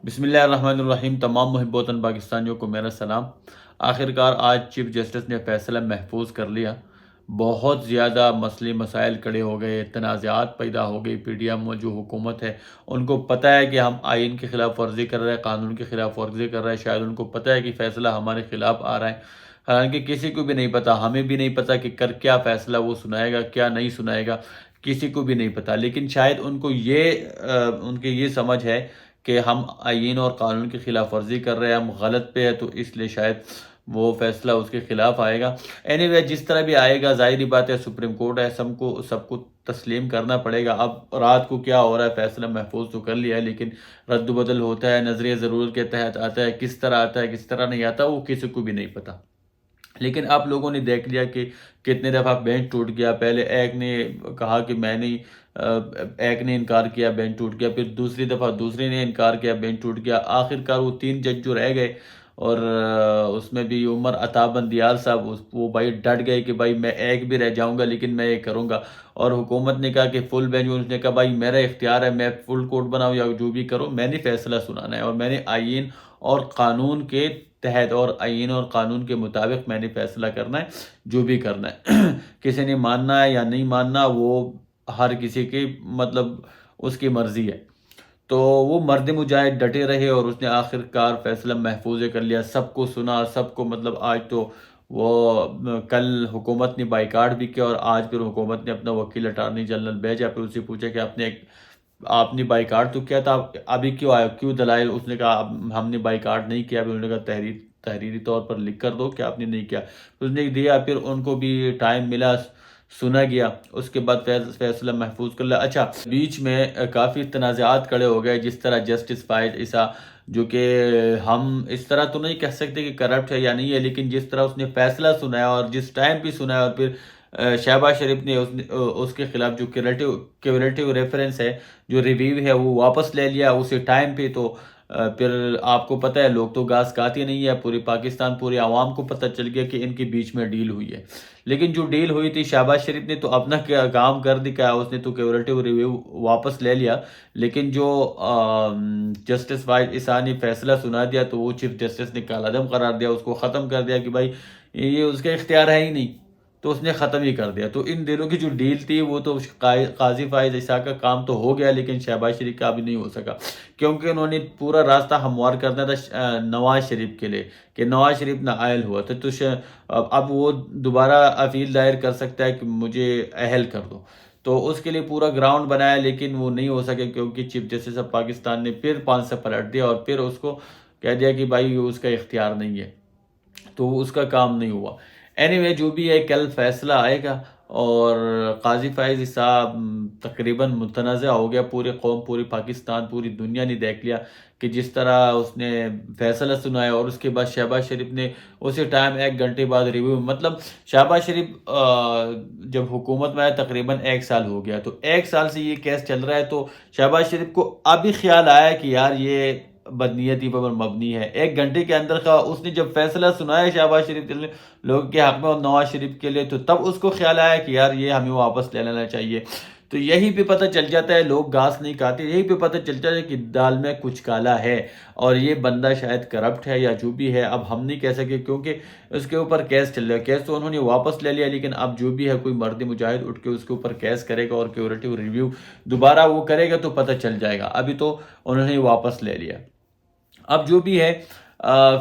بسم اللہ الرحمن الرحیم۔ تمام محب وطن پاکستانیوں کو میرا سلام۔ آخرکار آج چیف جسٹس نے فیصلہ محفوظ کر لیا۔ بہت زیادہ مسئلے مسائل کھڑے ہو گئے، تنازعات پیدا ہو گئی۔ پی ڈی ایم جو حکومت ہے ان کو پتہ ہے کہ ہم آئین کی خلاف ورزی کر رہے ہیں، قانون کی خلاف ورزی کر رہے ہیں۔ شاید ان کو پتہ ہے کہ فیصلہ ہمارے خلاف آ رہا ہے، حالانکہ کسی کو بھی نہیں پتہ، ہمیں بھی نہیں پتہ کہ کر کیا فیصلہ وہ سنائے گا، کیا نہیں سنائے گا، کسی کو بھی نہیں پتہ۔ لیکن شاید ان کو ان کی یہ سمجھ ہے کہ ہم آئین اور قانون کی خلاف ورزی کر رہے ہیں، ہم غلط پہ ہے، تو اس لیے شاید وہ فیصلہ اس کے خلاف آئے گا۔ اینی وے جس طرح بھی آئے گا، ظاہری بات ہے سپریم کورٹ ہے، سب کو تسلیم کرنا پڑے گا۔ اب رات کو کیا ہو رہا ہے، فیصلہ محفوظ تو کر لیا ہے، لیکن رد و بدل ہوتا ہے، نظریہ ضرورت کے تحت آتا ہے، کس طرح آتا ہے کس طرح نہیں آتا وہ کسی کو بھی نہیں پتہ۔ لیکن آپ لوگوں نے دیکھ لیا کہ کتنے دفعہ بینچ ٹوٹ گیا۔ پہلے ایک نے کہا کہ میں نہیں، ایک نے انکار کیا، بینچ ٹوٹ گیا۔ پھر دوسری دفعہ دوسرے نے انکار کیا، بینچ ٹوٹ گیا۔ آخرکار وہ 3 جج جو رہ گئے، اور اس میں بھی عمر عطا بندیال صاحب، وہ بھائی ڈٹ گئے کہ بھائی میں ایک بھی رہ جاؤں گا لیکن میں یہ کروں گا۔ اور حکومت نے کہا کہ فل بینچ، اس نے کہا بھائی میرا اختیار ہے، میں فل کورٹ بناؤں یا جو بھی کرو، میں نے فیصلہ سنانا ہے، اور میں نے آئین اور قانون کے تحت اور آئین اور قانون کے مطابق میں نے فیصلہ کرنا ہے، جو بھی کرنا ہے۔ کسی نے ماننا ہے یا نہیں ماننا وہ ہر کسی کی اس کی مرضی ہے۔ تو وہ مرد مجاہد ڈٹے رہے، اور اس نے آخرکار فیصلہ محفوظ کر لیا۔ سب کو سنا، سب کو آج تو وہ کل حکومت نے بائیکاٹ بھی کیا، اور آج پھر حکومت نے اپنا وکیل اٹارنی جنرل بھیجا۔ پھر اس سے پوچھا کہ آپ نے بائیکاٹ تو کیا تھا، ابھی کیوں آئے، کیوں دلائل؟ اس نے کہا ہم نے بائیکاٹ نہیں کیا۔ پھر انہوں نے کہا تحریری طور پر لکھ کر دو کہ آپ نے نہیں کیا۔ اس نے دیا، پھر ان کو بھی ٹائم ملا، سنا گیا، اس کے بعد فیصلہ محفوظ کر لیا۔ اچھا، بیچ میں کافی تنازعات کھڑے ہو گئے، جس طرح جسٹس فائز عیسیٰ، جو کہ ہم اس طرح تو نہیں کہہ سکتے کہ کرپٹ ہے یا نہیں ہے، لیکن جس طرح اس نے فیصلہ سنایا اور جس ٹائم بھی سنایا، اور پھر شہباز شریف نے اس کے خلاف جو کیوریٹیو ریفرنس ہے، جو ریویو ہے، وہ واپس لے لیا اسی ٹائم پہ۔ تو پھر آپ کو پتہ ہے لوگ تو گھاس کھاتے نہیں ہے، پوری پاکستان، پوری عوام کو پتہ چل گیا کہ ان کے بیچ میں ڈیل ہوئی ہے۔ لیکن جو ڈیل ہوئی تھی، شہباز شریف نے تو اپنا کام کر دکھایا، اس نے تو کیوریٹیو ریویو واپس لے لیا، لیکن جو جسٹس فائز عیسیٰ نے فیصلہ سنا دیا، تو وہ چیف جسٹس نے کالعدم قرار دیا، اس کو ختم کر دیا کہ بھائی یہ اس کا اختیار ہے ہی نہیں، تو اس نے ختم ہی کر دیا۔ تو ان دنوں کی جو ڈیل تھی وہ تو قاضی فائز عیسیٰ کا کام تو ہو گیا، لیکن شہباز شریف کا بھی نہیں ہو سکا، کیونکہ انہوں نے پورا راستہ ہموار کرنا تھا نواز شریف کے لیے، کہ نواز شریف نااہل ہوا تھا، تو اب وہ دوبارہ اپیل دائر کر سکتا ہے کہ مجھے اہل کر دو، تو اس کے لیے پورا گراؤنڈ بنایا، لیکن وہ نہیں ہو سکے، کیونکہ چیف جسٹس آف پاکستان نے پھر 5 سے پلٹ دیا، اور پھر اس کو کہہ دیا کہ بھائی اس کا اختیار نہیں ہے، تو اس کا کام نہیں ہوا۔ اینی وے جو بھی ہے، کل فیصلہ آئے گا، اور قاضی فائز عیسیٰ تقریباً متنازع ہو گیا۔ پورے قوم، پوری پاکستان، پوری دنیا نے دیکھ لیا کہ جس طرح اس نے فیصلہ سنایا، اور اس کے بعد شہباز شریف نے اسی ٹائم 1 گھنٹے بعد ریویو، شہباز شریف جب حکومت میں آیا تقریباً 1 سال ہو گیا، تو 1 سال سے یہ کیس چل رہا ہے، تو شہباز شریف کو ابھی خیال آیا کہ یار یہ بدنیتی پر مبنی ہے۔ 1 گھنٹے کے اندر کا اس نے جب فیصلہ سنایا شہباز شریف کے لیے، لوگ کے حق میں، اور نواز شریف کے لیے، تو تب اس کو خیال آیا کہ یار یہ ہمیں واپس لے لینا چاہیے۔ تو یہی پہ پتہ چل جاتا ہے، لوگ گھاس نہیں کھاتے، یہی پہ پتہ چل جاتا ہے کہ دال میں کچھ کالا ہے، اور یہ بندہ شاید کرپٹ ہے یا جو بھی ہے، اب ہم نہیں کہہ سکے، کیونکہ اس کے اوپر کیس چل رہا ہے۔ کیس تو انہوں نے واپس لے لیا، لیکن اب جو بھی ہے کوئی مرد مجاہد اٹھ کے اس کے اوپر کیس کرے گا، اور کیوریٹیو ریویو دوبارہ وہ کرے گا تو پتہ چل جائے گا۔ ابھی تو انہوں نے واپس لے لیا۔ اب جو بھی ہے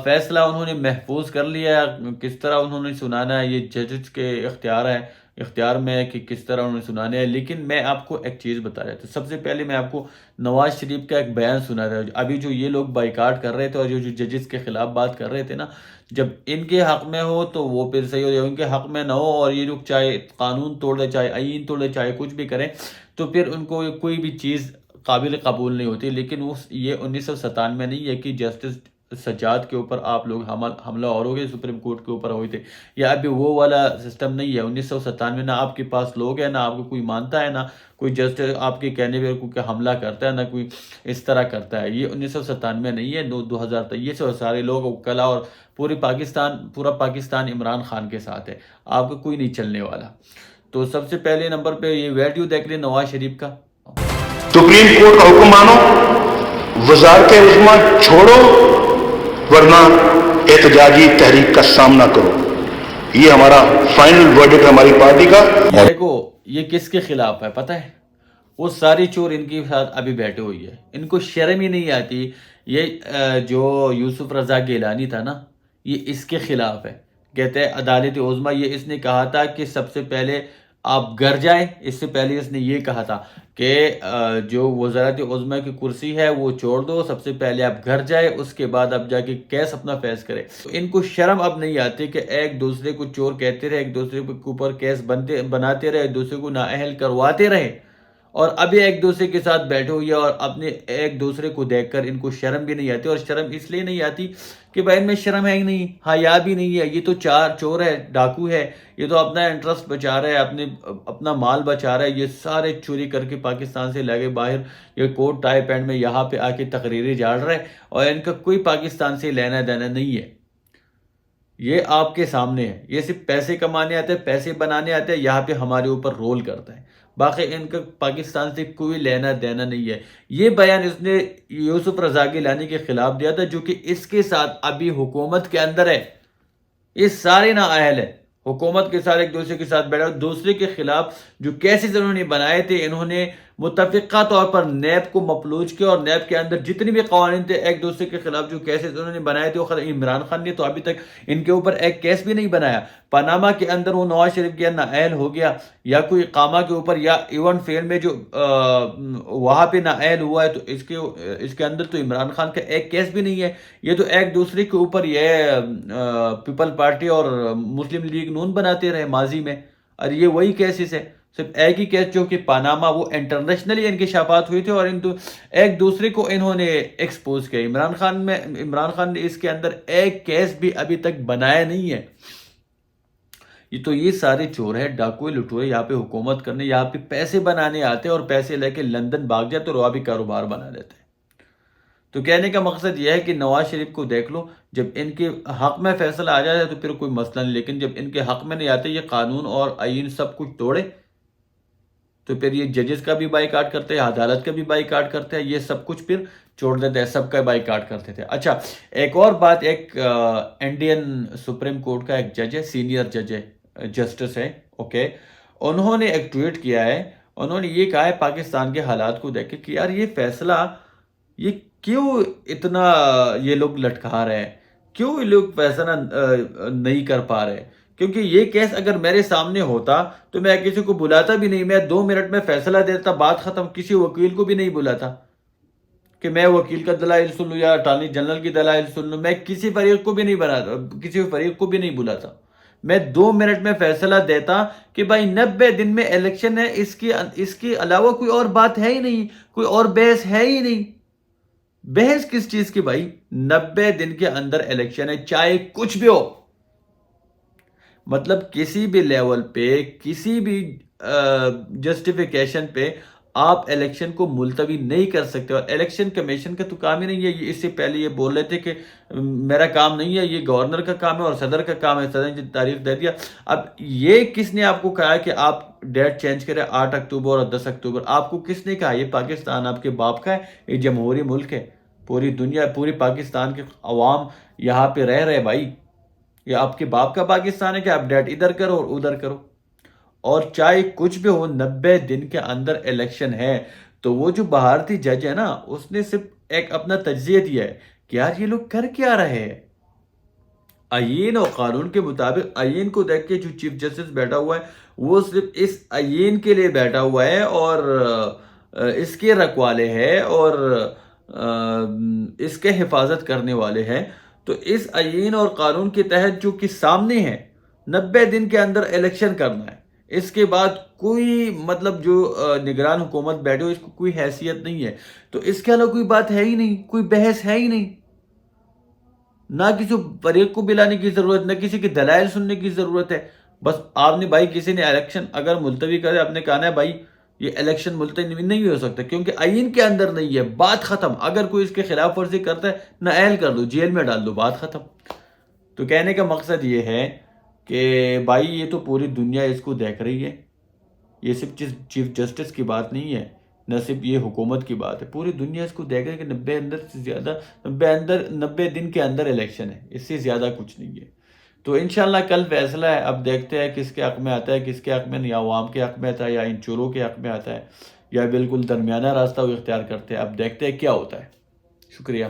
فیصلہ انہوں نے محفوظ کر لیا، کس طرح انہوں نے سنانا ہے یہ ججز کے اختیار میں ہے کہ کس طرح انہوں نے سنانا ہے۔ لیکن میں آپ کو ایک چیز بتا رہا تھا، سب سے پہلے میں آپ کو نواز شریف کا ایک بیان سنا رہا ہوں۔ ابھی جو یہ لوگ بائیکاٹ کر رہے تھے، اور جو ججز کے خلاف بات کر رہے تھے نا، جب ان کے حق میں ہو تو وہ پھر صحیح ہو جائے، ان کے حق میں نہ ہو، اور یہ لوگ چاہے قانون توڑ دے، چاہے آئین توڑ دے، چاہے کچھ بھی کریں، تو پھر ان کو کوئی بھی چیز قابل قبول نہیں ہوتی۔ لیکن یہ 1997 نہیں ہے کہ جسٹس سجاد کے اوپر آپ لوگ حملہ اور ہو گئے، سپریم کورٹ کے اوپر ہوئے تھے، یا ابھی وہ والا سسٹم نہیں ہے۔ 1997 نہ آپ کے پاس لوگ ہیں، نہ آپ کو کوئی مانتا ہے، نہ کوئی جسٹس آپ کے کہنے پہ کوئی حملہ کرتا ہے، نہ کوئی اس طرح کرتا ہے۔ یہ 1997 نہیں ہے، 2023 سے سارے لوگ کلا، اور پورا پاکستان عمران خان کے ساتھ ہے، آپ کو کوئی نہیں چلنے والا۔ تو سب سے پہلے نمبر پہ یہ ویڈیو دیکھ لیں نواز شریف کا۔ سپریم کورٹ کا حکم مانو، وزارت عظمیٰ چھوڑو ورنہ احتجاجی تحریک کا سامنا کرو. یہ ہمارا فائنل ورڈکٹ ہے ہماری پارٹی کا. دیکھو یہ کس کے خلاف ہے پتہ ہے؟ وہ ساری چور ان کے ساتھ ابھی بیٹھے ہوئی ہے. ان کو شرم ہی نہیں آتی. یہ جو یوسف رضا گیلانی تھا نا، یہ اس کے خلاف ہے. کہتے ہیں عدالت عظمیٰ، یہ اس نے کہا تھا کہ سب سے پہلے آپ گھر جائیں. اس سے پہلے اس نے یہ کہا تھا کہ جو وزارت عظمیٰ کی کرسی ہے وہ چھوڑ دو، سب سے پہلے آپ گھر جائیں، اس کے بعد اب جا کے کیس اپنا فیس کرے. تو ان کو شرم اب نہیں آتی کہ ایک دوسرے کو چور کہتے رہے، ایک دوسرے کے اوپر کیس بناتے رہے، ایک دوسرے کو نااہل کرواتے رہے، اور ابھی ایک دوسرے کے ساتھ بیٹھے ہوئے اور اپنے ایک دوسرے کو دیکھ کر ان کو شرم بھی نہیں آتی. اور شرم اس لیے نہیں آتی کہ بھائی ان میں شرم ہے ہی نہیں، حیا بھی نہیں ہے. یہ تو چور ہے، ڈاکو ہے، یہ تو اپنا انٹرسٹ بچا رہا ہے، اپنا مال بچا رہا ہے. یہ سارے چوری کر کے پاکستان سے لگے باہر، یہ کوٹ ٹائی پینٹ میں یہاں پہ آ کے تقریریں جاڑ رہے ہیں، اور ان کا کوئی پاکستان سے لینا دینا نہیں ہے. یہ آپ کے سامنے ہے. یہ صرف پیسے کمانے آتے ہیں، پیسے بنانے آتے ہیں، یہاں پہ ہمارے اوپر رول کرتا ہے. باقی ان کا پاکستان سے کوئی لینا دینا نہیں ہے. یہ بیان اس نے یوسف رضا گیلانی کے خلاف دیا تھا، جو کہ اس کے ساتھ ابھی حکومت کے اندر ہے. یہ سارے نااہل ہیں، حکومت کے ساتھ ایک دوسرے کے ساتھ بیٹھا. دوسرے کے خلاف جو کیسز انہوں نے بنائے تھے، انہوں نے متفقہ طور پر نیب کو مفلوج کیا، اور نیب کے اندر جتنے بھی قوانین تھے ایک دوسرے کے خلاف جو کیسز انہوں نے بنائے تھے، وہ عمران خان نے تو ابھی تک ان کے اوپر ایک کیس بھی نہیں بنایا. پاناما کے اندر وہ نواز شریف کے نااہل ہو گیا، یا کوئی اقامہ کے اوپر، یا ایون فیل میں جو وہاں پہ نااہل ہوا ہے، تو اس کے اندر تو عمران خان کا ایک کیس بھی نہیں ہے. یہ تو ایک دوسرے کے اوپر یہ پیپل پارٹی اور مسلم لیگ نون بناتے رہے ماضی میں، اور یہ وہی کیسز ہے. صرف ایک ہی کیس جو کہ پاناما، وہ انٹرنیشنلی انکشافات ہوئے تھے، اور ایک دوسرے کو انہوں نے ایکسپوز کیا. عمران خان نے اس کے اندر ایک کیس بھی ابھی تک بنایا نہیں ہے. یہ سارے چور ہیں، ڈاکوئے، لٹوئے، یہاں پہ حکومت کرنے، یہاں پہ پیسے بنانے آتے ہیں، اور پیسے لے کے لندن بھاگ جاتے اور وہاں بھی کاروبار بنا لیتے ہیں. تو کہنے کا مقصد یہ ہے کہ نواز شریف کو دیکھ لو، جب ان کے حق میں فیصلہ آ جائے تو پھر کوئی مسئلہ نہیں، لیکن جب ان کے حق میں نہیں آتے، یہ قانون اور آئین سب کچھ توڑے، تو پھر یہ ججز کا بھی بائی کاٹ کرتے ہیں، عدالت کا بھی بائی کاٹ کرتے ہیں، یہ سب کچھ پھر چھوڑ دیتے ہیں، سب کا بائی کاٹ کرتے تھے. اچھا، ایک اور بات، ایک انڈین سپریم کورٹ کا ایک جج ہے، سینئر جج ہے، جسٹس ہے، اوکے، انہوں نے ایک ٹویٹ کیا ہے. انہوں نے یہ کہا ہے پاکستان کے حالات کو دیکھ کے کہ یار یہ فیصلہ یہ کیوں اتنا یہ لوگ لٹکا رہے ہیں، کیوں یہ لوگ فیصلہ نہیں کر پا رہے. کیونکہ یہ کیس اگر میرے سامنے ہوتا تو میں کسی کو بلاتا بھی نہیں، میں 2 منٹ میں فیصلہ دیتا، بات ختم. کسی وکیل کو بھی نہیں بلاتا کہ میں وکیل کا دلائل سن لوں یا اٹارنی جنرل کی دلائل سن لوں. میں کسی فریق کو بھی نہیں بناتا، کسی فریق کو بھی نہیں بلاتا. میں 2 منٹ میں فیصلہ دیتا کہ بھائی 90 دن میں الیکشن ہے، اس کے علاوہ کوئی اور بات ہے ہی نہیں، کوئی اور بحث ہے ہی نہیں. بحث کس چیز کی بھائی؟ 90 دن کے اندر الیکشن ہے، چاہے کچھ بھی ہو. مطلب کسی بھی لیول پہ، کسی بھی جسٹیفیکیشن پہ آپ الیکشن کو ملتوی نہیں کر سکتے. اور الیکشن کمیشن کا تو کام ہی نہیں ہے. اس سے پہلے یہ بول رہے تھے کہ میرا کام نہیں ہے، یہ گورنر کا کام ہے اور صدر کا کام ہے، صدر نے تاریخ دے دیا. اب یہ کس نے آپ کو کہا کہ آپ ڈیٹ چینج کریں 8 اکتوبر اور 10 اکتوبر؟ آپ کو کس نے کہا؟ یہ پاکستان آپ کے باپ کا ہے، یہ جمہوری ملک ہے. پوری دنیا، پوری پاکستان کے عوام یہاں پہ رہ رہے بھائی. یہ آپ کے باپ کا پاکستان ہے کہ آپ ڈیٹ ادھر کرو اور ادھر کرو. اور چاہے کچھ بھی ہو، 90 دن کے اندر الیکشن ہے. تو وہ جو بھارتی جج ہے نا، اس نے صرف ایک اپنا تجزیہ دیا ہے کہ یار یہ لوگ کر کیا رہے ہیں. آئین اور قانون کے مطابق، آئین کو دیکھ کے جو چیف جسٹس بیٹھا ہوا ہے وہ صرف اس آئین کے لیے بیٹھا ہوا ہے اور اس کے رکھوالے ہیں اور اس کے حفاظت کرنے والے ہیں. تو اس آئین اور قانون کے تحت جو کہ سامنے ہے، 90 دن کے اندر الیکشن کرنا ہے. اس کے بعد کوئی مطلب جو نگران حکومت بیٹھے ہو، اس کو کوئی حیثیت نہیں ہے. تو اس کے علاوہ کوئی بات ہے ہی نہیں، کوئی بحث ہے ہی نہیں. نہ کسی فریق کو بلانے کی ضرورت، نہ کسی کی دلائل سننے کی ضرورت ہے. بس آپ نے بھائی کسی نے الیکشن اگر ملتوی کرے، آپ نے کہنا ہے بھائی یہ الیکشن ملتوی نہیں ہو سکتا کیونکہ آئین کے اندر نہیں ہے، بات ختم. اگر کوئی اس کے خلاف ورزی کرتا ہے، نااہل کر دو، جیل میں ڈال دو، بات ختم. تو کہنے کا مقصد یہ ہے کہ بھائی یہ تو پوری دنیا اس کو دیکھ رہی ہے. یہ صرف چیف جسٹس کی بات نہیں ہے، نہ صرف یہ حکومت کی بات ہے، پوری دنیا اس کو دیکھ رہے کہ 90 دن کے اندر الیکشن ہے، اس سے زیادہ کچھ نہیں ہے۔ تو انشاءاللہ کل فیصلہ ہے، اب دیکھتے ہیں کس کے حق میں آتا ہے، کس کے حق میں نہیں، عوام کے حق میں آتا ہے یا ان چوروں کے حق میں آتا ہے، یا بالکل درمیانہ راستہ وہ اختیار کرتے ہیں۔ اب دیکھتے ہیں کیا ہوتا ہے۔ شکریہ۔